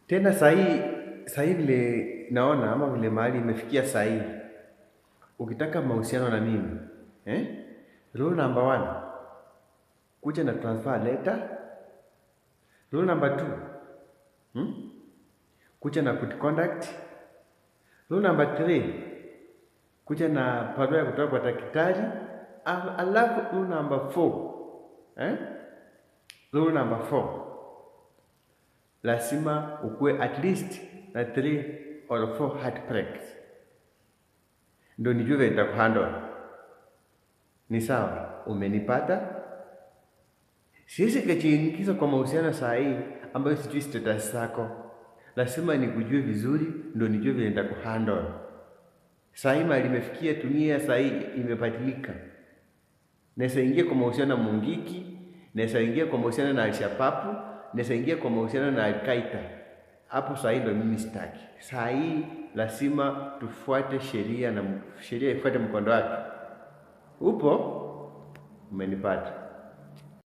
Tena saa hii vile naona ama vile mahali imefikia saa hii, ukitaka mahusiano na mimi rule number one, kuja na transfer letter. Rule number two, kuja na good conduct. Rule number three, kuja na barua ya kutoka kwa daktari. Alafu rule number four, rule number four, lazima ukue at least na 3 or 4 heartbreaks ndio nijue vile nitakuhandle. Ni sawa? Umenipata? Siwezi kujiingiza kwa mahusiano saa hii ambayo sijui status zako. Lazima nikujue vizuri ndio nijue vile nitakuhandle. Saa hii mali imefikia, dunia saa hii imebadilika. Naweza ingia kwa mahusiano na Mungiki, naweza ingia kwa mahusiano na Al-Shabaab, naweza ingia kwa mahusiano na Al-Qaeda. Hapo saa hii ndio mimi sitaki. Saa hii lazima tufuate sheria na sheria ifuate mkondo wake. Upo? Umenipata?